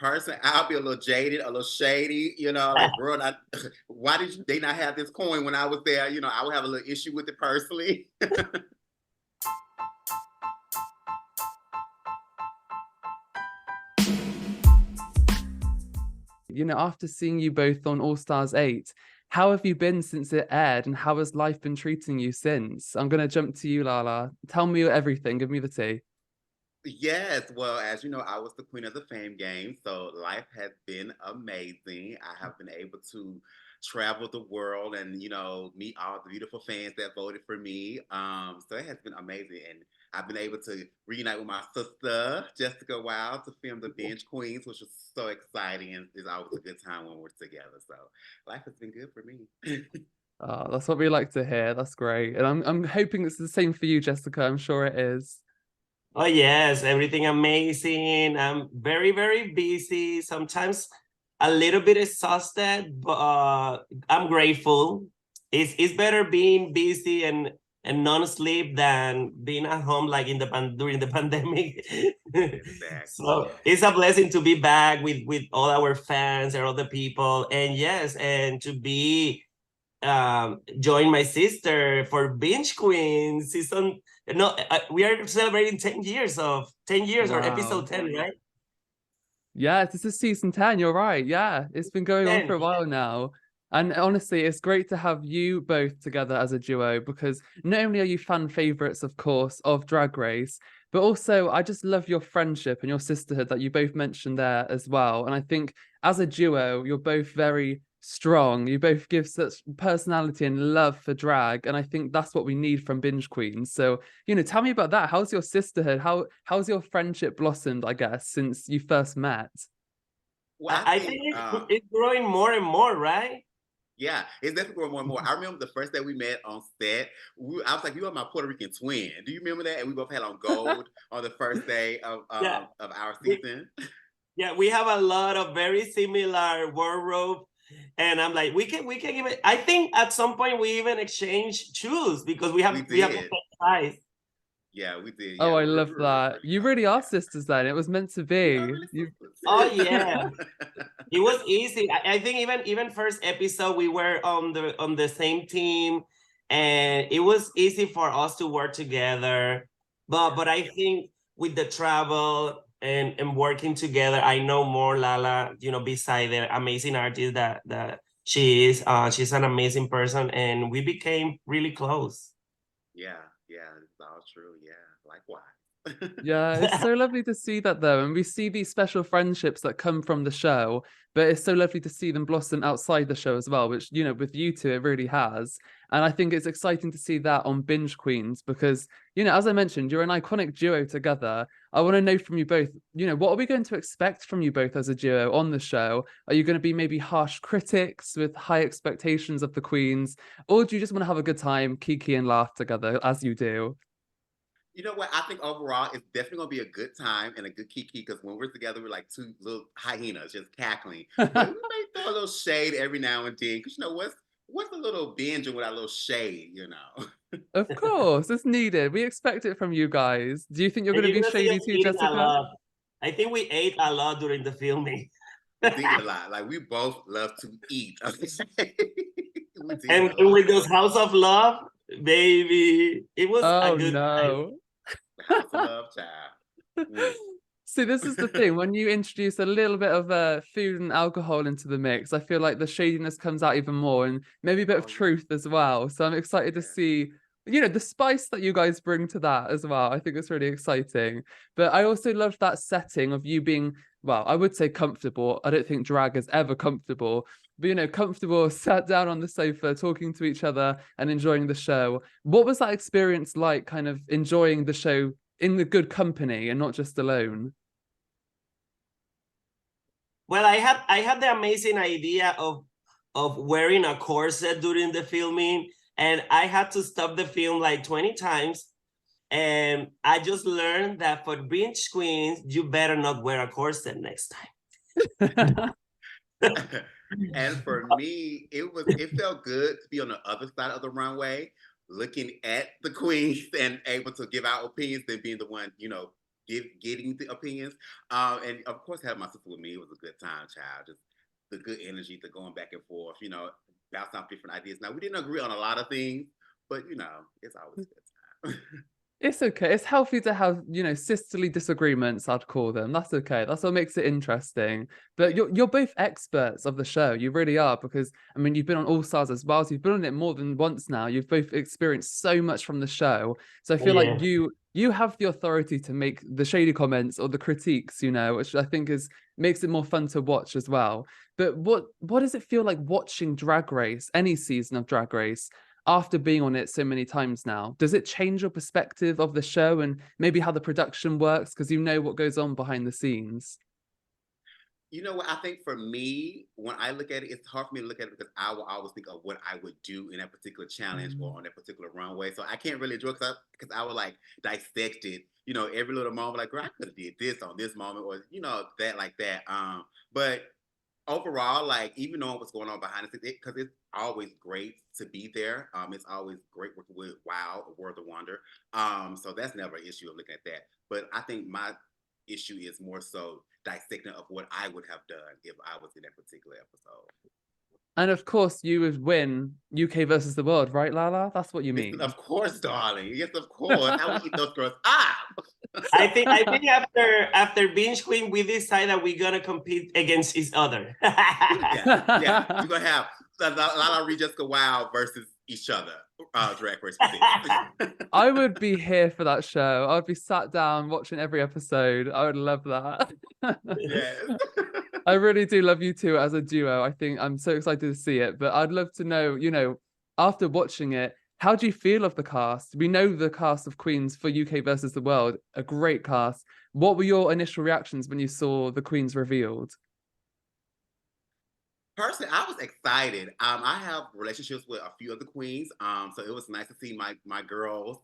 person, I'll be a little jaded, a little shady, like, bro, why did they not have this coin when I was there? I would have a little issue with it personally. After seeing you both on All Stars 8, how have you been since it aired, and how has life been treating you since? I'm going to jump to you, LaLa. Tell me everything. Give me the tea. Yes, well, as you know, I was the queen of the Fame Game, so life has been amazing. I have been able to travel the world and meet all the beautiful fans that voted for me. So it has been amazing, and I've been able to reunite with my sister Jessica Wild to film the Binge Queens, which was so exciting, and it's always a good time when we're together. So life has been good for me. That's what we like to hear. That's great. And I'm hoping it's the same for you, Jessica. I'm sure it is. Oh, yes, everything amazing. I'm very, very busy. Sometimes a little bit exhausted, but I'm grateful. It's better being busy and non-sleep than being at home like during the pandemic. Exactly. So it's a blessing to be back with all our fans and all the people. And yes, and to be join my sister for Binge Queens season. No, we are celebrating 10 years or episode 10, right? Yeah, this is season 10. You're right. Yeah, it's been going on for a while now. And honestly, it's great to have you both together as a duo, because not only are you fan favorites, of course, of Drag Race, but also I just love your friendship and your sisterhood that you both mentioned there as well. And I think as a duo, you're both very strong. You both give such personality and love for drag, and I think that's what we need from Binge Queens. So, tell me about that. How's your sisterhood? How's your friendship blossomed, I guess, since you first met? Well, I think it's growing more and more, right? Yeah, it's definitely growing more and more. I remember the first day we met on set. I was like, "You are my Puerto Rican twin." Do you remember that? And we both had on gold on the first day of our season. We have a lot of very similar wardrobe. And I'm like, we can even, I think at some point we even exchange shoes because we have the same size. Yeah, we did. Oh, I love that. You really are sisters then. It was meant to be. Really Oh, yeah. It was easy. I think even first episode we were on the same team, and it was easy for us to work together. But I think with the travel and working together, I know more LaLa, beside the amazing artist that she is. She's an amazing person, and we became really close. Yeah, it's all true. Yeah, likewise. Yeah, it's so lovely to see that though, and we see these special friendships that come from the show, but it's so lovely to see them blossom outside the show as well, which with you two it really has. And I think it's exciting to see that on Binge Queens because as I mentioned, you're an iconic duo together. I want to know from you both, what are we going to expect from you both as a duo on the show? Are you going to be maybe harsh critics with high expectations of the queens, or do you just want to have a good time, kiki and laugh together as you do? You know what? I think overall it's definitely gonna be a good time and a good kiki because when we're together, we're like two little hyenas just cackling. But we may throw a little shade every now and then because what's a little binge with a little shade, Of course, it's needed. We expect it from you guys. Do you think you're going to be shady too, Jessica? I think we ate a lot during the filming. We did a lot. Like we both love to eat. And with those House of Love, baby, it was a good time. House of Love, child. See, this is the thing. When you introduce a little bit of food and alcohol into the mix, I feel like the shadiness comes out even more, and maybe a bit of truth as well. So I'm excited to see, the spice that you guys bring to that as well. I think it's really exciting. But I also love that setting of you being, well, I would say comfortable. I don't think drag is ever comfortable. But, comfortable, sat down on the sofa, talking to each other and enjoying the show. What was that experience like, kind of enjoying the show in the good company and not just alone? Well, I had the amazing idea of wearing a corset during the filming, and I had to stop the film like 20 times. And I just learned that for Binge Queens, you better not wear a corset next time. And for me, it felt good to be on the other side of the runway, looking at the queens and able to give our opinions than being the one, getting the opinions. And of course, having my sister with me, it was a good time, child. Just the good energy, the going back and forth, bounce off different ideas. Now, we didn't agree on a lot of things, but it's always a good time. It's okay. It's healthy to have, sisterly disagreements, I'd call them. That's okay. That's what makes it interesting. But you're both experts of the show. You really are, because I mean, you've been on All Stars as well. So you've been on it more than once now. You've both experienced so much from the show. So I feel like you have the authority to make the shady comments or the critiques, which I think makes it more fun to watch as well. But what does it feel like watching Drag Race, any season of Drag Race, after being on it so many times now? Does it change your perspective of the show and maybe how the production works, because you know what goes on behind the scenes? You know what? I think for me, when I look at it, it's hard for me to look at it because I will always think of what I would do in a particular challenge or on that particular runway. So I can't really enjoy it because I would like dissect it, every little moment. Like, girl, I could have did this on this moment, or that like that. But overall, like, even knowing what's going on behind the scenes, because it's always great to be there. It's always great working with Wow, World of Wonder. So that's never an issue of looking at that. But I think my issue is more so dissecting of what I would have done if I was in that particular episode. And of course, you would win UK versus the world, right, LaLa? That's what you mean. Of course, darling. Yes, of course. I would eat those girls up. I think after Binge Queen, we decide that we're gonna compete against each other. yeah. You're gonna have LaLa Ri, Jessica Wow versus each other. Drag Race. I would be here for that show. I would be sat down watching every episode. I would love that. Yes. I really do love you two as a duo. I think I'm so excited to see it. But I'd love to know, after watching it, how do you feel of the cast? We know the cast of Queens for UK versus the world, a great cast. What were your initial reactions when you saw the Queens revealed? Personally, I was excited. I have relationships with a few of the queens, so it was nice to see my girls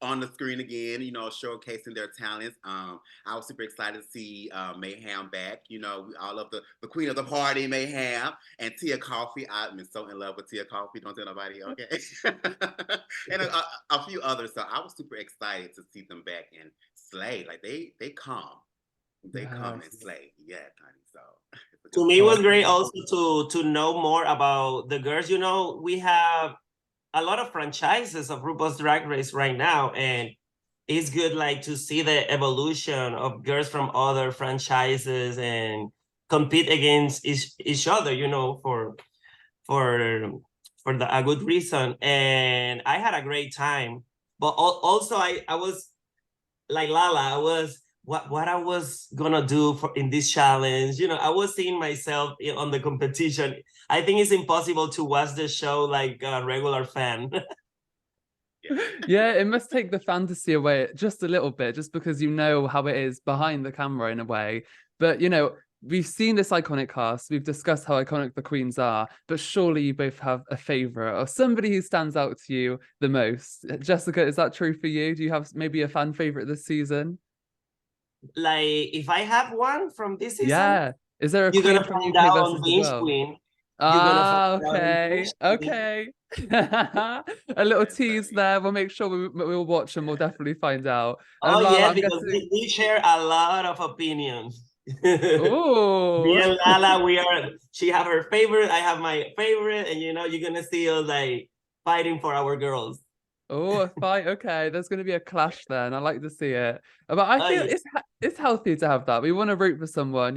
on the screen again. Showcasing their talents. I was super excited to see Mayhem back. We all love the queen of the party, Mayhem, and Tia Coffee. I'm so in love with Tia Coffee. Don't tell nobody, okay? And a few others. So I was super excited to see them back and slay. Like they come. They come and slay. Yeah, honey. So to me, it was great also to know more about the girls. We have a lot of franchises of RuPaul's Drag Race right now, and it's good like to see the evolution of girls from other franchises and compete against each other. For a good reason. And I had a great time. But also, I was like LaLa. I was what I was gonna do in this challenge. I was seeing myself on the competition. I think it's impossible to watch the show like a regular fan. Yeah, it must take the fantasy away just a little bit, just because you know how it is behind the camera in a way. But we've seen this iconic cast, we've discussed how iconic the queens are, but surely you both have a favorite or somebody who stands out to you the most. Jessica, is that true for you? Do you have maybe a fan favorite this season? Like, if I have one from this season, yeah, is there a you're queen gonna from find UK out versus on the Binge world? Queen. Okay. A little tease there. We'll make sure we'll watch and we'll definitely find out. Oh, LaLa, yeah, I'm because guessing... we share a lot of opinions. Oh, Me and LaLa, she have her favorite, I have my favorite, and you're gonna see us like fighting for our girls. Oh, a fight. Okay, there's going to be a clash then. I like to see it. But I feel it's healthy to have that. We want to root for someone,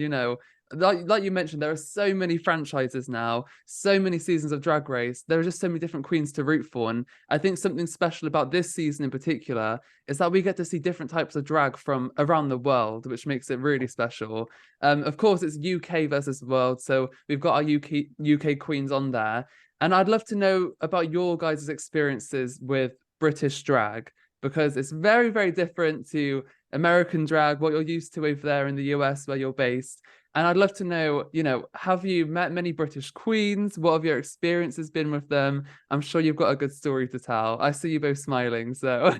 Like you mentioned, there are so many franchises now, so many seasons of Drag Race. There are just so many different queens to root for. And I think something special about this season in particular is that we get to see different types of drag from around the world, which makes it really special. Of course, it's UK versus the world. So we've got our UK queens on there. And I'd love to know about your guys' experiences with British drag, because it's very, very different to American drag, what you're used to over there in the US where you're based. And I'd love to know, have you met many British queens? What have your experiences been with them? I'm sure you've got a good story to tell. I see you both smiling, so.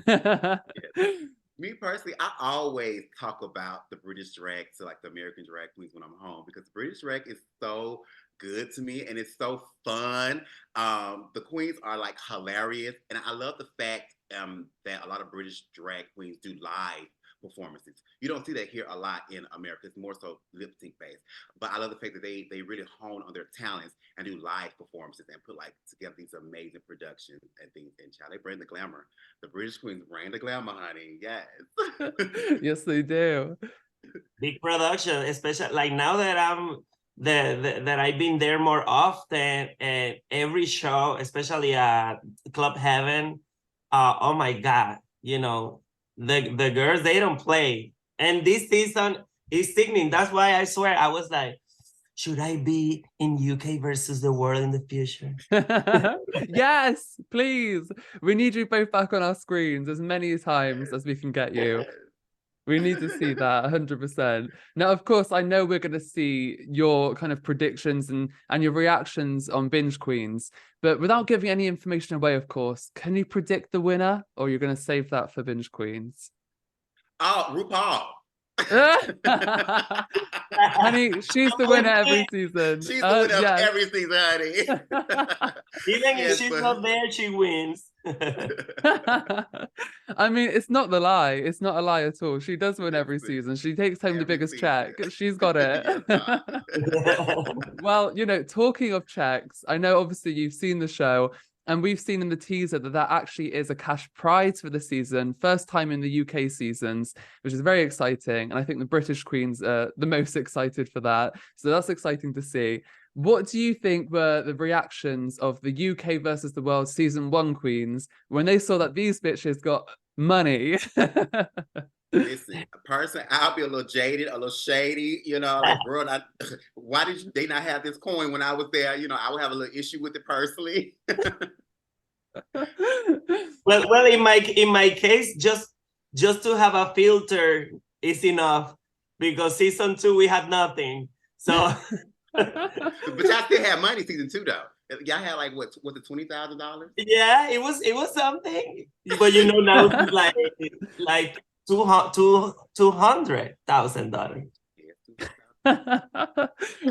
Me personally, I always talk about the British drag to like the American drag queens when I'm home, because British drag is so good to me and it's so fun. The queens are like hilarious, and I love the fact that a lot of British drag queens do live performances. You don't see that here a lot in America. It's more so lip sync based. But I love the fact that they really hone on their talents and do live performances and put like together these amazing productions and things. And child, they bring the glamour. The British Queens bring the glamour, honey. Yes. Yes, they do. Big production, especially like now that that I've been there more often, and every show, especially at Club Heaven, oh my God, you know, the girls, they don't play. And this season is sickening. That's why I swear I was like, should I be in UK versus the world in the future? Yes, please. We need you both back on our screens as many times as we can get you. We need to see that 100%. Now, of course, I know we're going to see your kind of predictions and your reactions on Binge Queens, but without giving any information away, of course, can you predict the winner, or you're going to save that for Binge Queens? Oh, RuPaul. Honey, she's the winner every season. She's the winner of every season, honey. Even if she's not there, she wins. I mean, it's not the lie. It's not a lie at all. She does win every season. She takes home the biggest check. She's got it. Well, you know, talking of checks, I know obviously you've seen the show, and we've seen in the teaser that actually is a cash prize for the season. First time in the UK seasons, which is very exciting. And I think the British Queens are the most excited for that. So that's exciting to see. What do you think were the reactions of the UK versus the world season 1 queens when they saw that these bitches got money? Listen, personally, I'll be a little jaded, a little shady, you know, like, bro, why did they not have this coin when I was there? You know, I would have a little issue with it personally. well, in my case, just to have a filter is enough, because season 2 we had nothing. So but y'all still had money season 2 though. Y'all had like what was it, $20,000? Yeah, it was something. But you know, now it's like $200,000.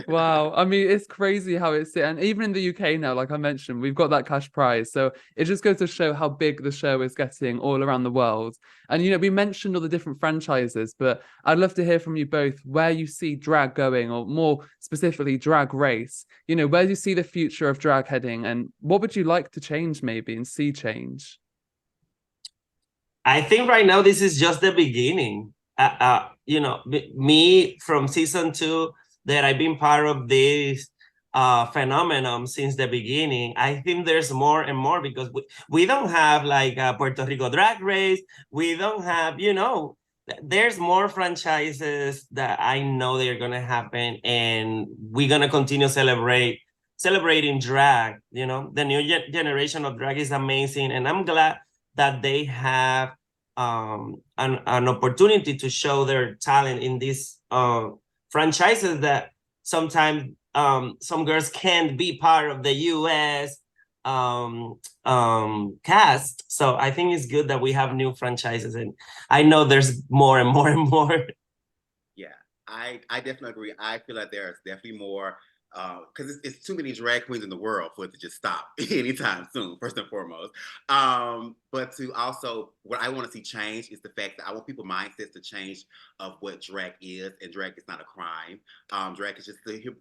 Wow. I mean, it's crazy how it's, and even in the UK now, like I mentioned, we've got that cash prize. So it just goes to show how big the show is getting all around the world. And, you know, we mentioned all the different franchises, but I'd love to hear from you both where you see drag going, or more specifically, Drag Race. You know, where do you see the future of drag heading, and what would you like to change maybe and see change? I think right now this is just the beginning. You know, me from season 2, that I've been part of this phenomenon since the beginning. I think there's more and more, because we don't have like a Puerto Rico Drag Race. We don't have, you know, there's more franchises that I know they're gonna happen, and we're gonna continue celebrating drag. You know, the new generation of drag is amazing, and I'm glad that they have an opportunity to show their talent in these franchises that sometimes some girls can't be part of the US cast. So I think it's good that we have new franchises, and I know there's more and more and more. Yeah, I definitely agree. I feel like there's definitely more, because it's too many drag queens in the world for it to just stop anytime soon, first and foremost. But to also, what I want to see change is the fact that I want people's mindsets to change of what drag is, and drag is not a crime. Drag is just here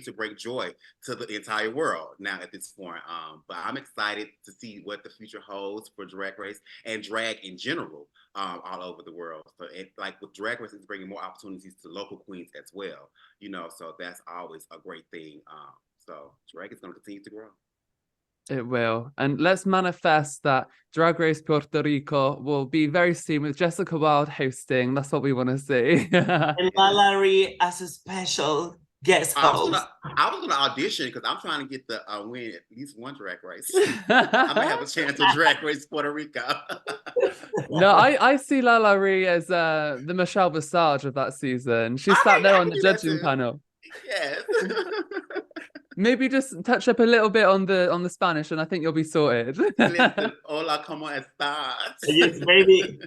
to bring joy to the entire world now at this point. But I'm excited to see what the future holds for Drag Race and drag in general, all over the world. So like with Drag Race, it's bringing more opportunities to local queens as well. You know, so that's always a great thing. So drag is going to continue to grow. It will. And let's manifest that Drag Race Puerto Rico will be very soon with Jessica Wilde hosting. That's what we want to see. And LaLa as a special guest host. I was gonna audition, because I'm trying to get the win at least one Drag Race. I might have a chance to Drag Race Puerto Rico. No, I see LaLa as the Michelle Visage of that season. She sat there on the judging panel. Yes. Maybe just touch up a little bit on the Spanish, and I think you'll be sorted. Listen, hola, ¿cómo estás? Yes, baby.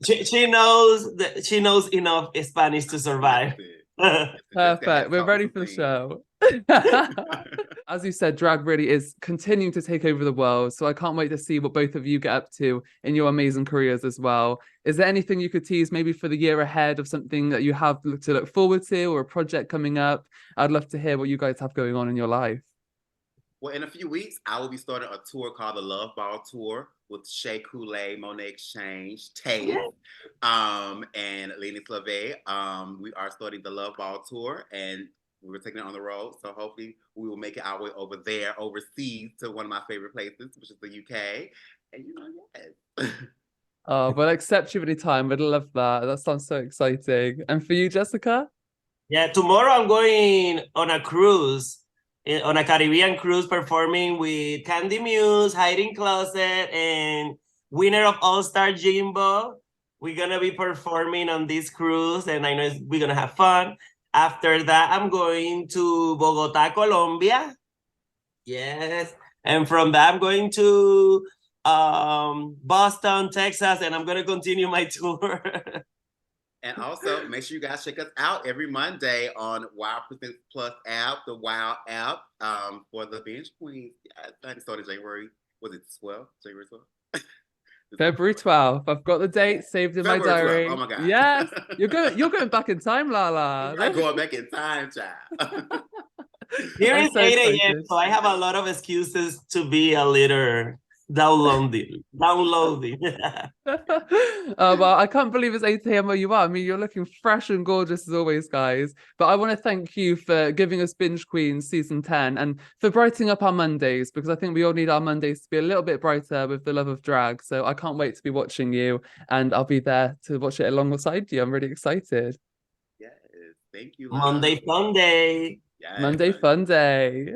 She knows enough Spanish to survive. Perfect. We're ready for the show. As you said, drag really is continuing to take over the world. So I can't wait to see what both of you get up to in your amazing careers as well. Is there anything you could tease maybe for the year ahead of something that you have to look forward to or a project coming up? I'd love to hear what you guys have going on in your life. Well, in a few weeks, I will be starting a tour called the Love Ball Tour with Shea Coulee, Monet Exchange, Tay, and Lenny Slave. We are starting the Love Ball Tour, and we're taking it on the road. So hopefully we will make it our way over there, overseas, to one of my favorite places, which is the UK. And yes. Oh, well, accept you any time. I'd love that. That sounds so exciting. And for you, Jessica? Yeah, tomorrow I'm going on a cruise, on a Caribbean cruise, performing with Candy Muse, Hiding Closet, and winner of All-Star Jimbo. We're gonna be performing on this cruise, and I know we're gonna have fun. After that, I'm going to Bogota, Colombia. Yes. And from that, I'm going to Boston, Texas, and I'm gonna continue my tour. And also, make sure you guys check us out every Monday on Wow Presents Plus app, the Wow app, for the Binge Queens. I think it started January, was it 12th? January 12th? February 12th. I've got the date saved in February my diary. 12th. Oh my God. Yes. You're going back in time, LaLa. I'm going back in time, child. Here I'm is so 8 a.m., excited. so I have a lot of excuses to be a little downloading. Oh, well, I can't believe it's 8 a.m. where you are. I mean, you're looking fresh and gorgeous as always, guys. But I want to thank you for giving us Binge Queens season 10 and for brightening up our Mondays, because I think we all need our Mondays to be a little bit brighter with the love of drag. So I can't wait to be watching you, and I'll be there to watch it alongside you. I'm really excited. Yes, thank you, love. Monday, fun day. Yes, Monday, fun day.